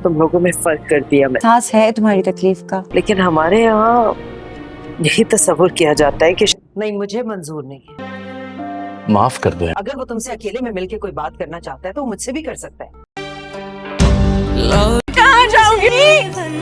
तुम लोगों में फर्क कर दिया मैं। एहसास है तुम्हारी तकलीफ का, लेकिन हमारे यहाँ यही तस्वुर किया जाता है कि नहीं, मुझे मंजूर नहीं है। माफ कर दो। अगर वो तुमसे अकेले में मिलके कोई बात करना चाहता है तो वो मुझसे भी कर सकता है। कहाँ जाओगी?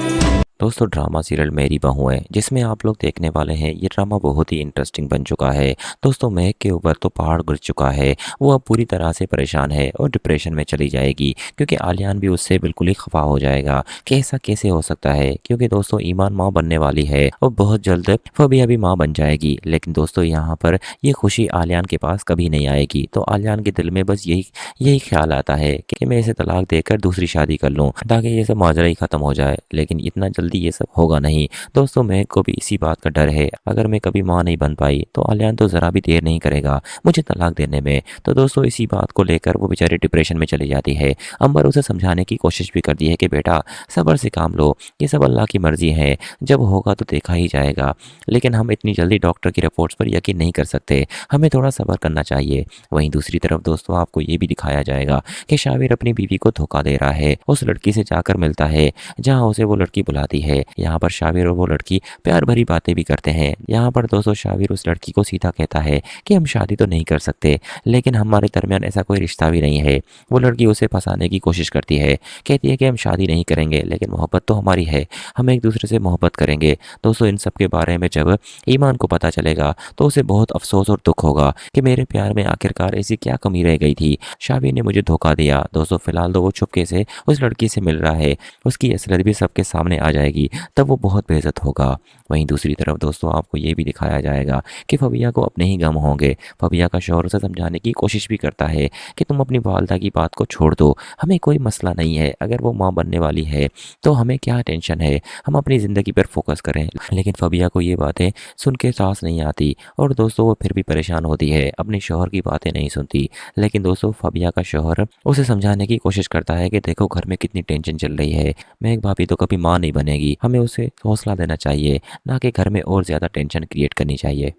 दोस्तों ड्रामा सीरियल मेरी बहू है जिसमें आप लोग देखने वाले हैं। ये ड्रामा बहुत ही इंटरेस्टिंग बन चुका है। दोस्तों महक के ऊपर तो पहाड़ गिर चुका है। वो अब पूरी तरह से परेशान है और डिप्रेशन में चली जाएगी क्योंकि आलियान भी उससे बिल्कुल ही खफा हो जाएगा कि ऐसा कैसे हो सकता है। क्योंकि दोस्तों ईमान माँ बनने वाली है और बहुत जल्द फबिया भी माँ बन जाएगी। लेकिन दोस्तों यहाँ पर ये खुशी आलियान के पास कभी नहीं आएगी। तो आलियान के दिल में बस यही ख्याल आता है कि मैं इसे तलाक देकर दूसरी शादी कर लूँ ताकि ये सब माजरा ही खत्म हो जाए। लेकिन इतना जल्दी ये सब होगा नहीं। दोस्तों महक को भी इसी बात का डर है, अगर मैं कभी माँ नहीं बन पाई तो आलियान तो जरा भी देर नहीं करेगा मुझे तलाक देने में। तो दोस्तों इसी बात को लेकर वो बेचारी डिप्रेशन में चली जाती है। अंबर उसे समझाने की कोशिश भी करती है कि बेटा सब्र से काम लो, ये सब अल्लाह की मर्जी है, जब होगा तो देखा ही जाएगा। लेकिन हम इतनी जल्दी डॉक्टर की रिपोर्ट्स पर यकीन नहीं कर सकते, हमें थोड़ा सब्र करना चाहिए। वहीं दूसरी तरफ दोस्तों आपको ये भी दिखाया जाएगा कि शाबिर अपनी बीवी को धोखा दे रहा है। उस लड़की से जाकर मिलता है जहाँ उसे वो लड़की बुलाती है। यहाँ पर शाबिर और वो लड़की प्यार भरी बातें भी करते हैं। यहाँ पर दोस्तों शाबिर उस लड़की को सीधा कहता है कि हम शादी तो नहीं कर सकते, लेकिन हमारे दरमियान ऐसा कोई रिश्ता भी नहीं है। वो लड़की उसे फंसाने की कोशिश करती है, कहती है कि हम शादी नहीं करेंगे लेकिन मोहब्बत तो हमारी है, हम एक दूसरे से मोहब्बत करेंगे। दोस्तों इन सब के बारे में जब ईमान को पता चलेगा तो उसे बहुत अफसोस और दुख होगा कि मेरे प्यार में आखिरकार ऐसी क्या कमी रह गई थी, शाबिर ने मुझे धोखा दिया। दोस्तों फिलहाल तो वो चुपके से उस लड़की से मिल रहा है, उसकी असलियत भी सबके सामने आ जाएगी, तब वो बहुत बेइज्जत होगा। वहीं दूसरी तरफ दोस्तों आपको ये भी दिखाया जाएगा कि फबिया को अपने ही गम होंगे। फबिया का शौहर उसे समझाने की कोशिश भी करता है कि तुम अपनी वालदा की बात को छोड़ दो, हमें कोई मसला नहीं है, अगर वो माँ बनने वाली है तो हमें क्या टेंशन है, हम अपनी ज़िंदगी पर फोकस करें। लेकिन फबिया को ये बातें सुन के सांस नहीं आती और दोस्तों वो फिर भी परेशान होती है, अपने शौहर की बातें नहीं सुनती। लेकिन दोस्तों फबिया का शौहर उसे समझाने की कोशिश करता है कि देखो घर में कितनी टेंशन चल रही है, महक भाभी तो कभी माँ नहीं बनेगी, हमें उसे हौसला देना चाहिए, ना कि घर में और ज़्यादा टेंशन क्रिएट करनी चाहिए।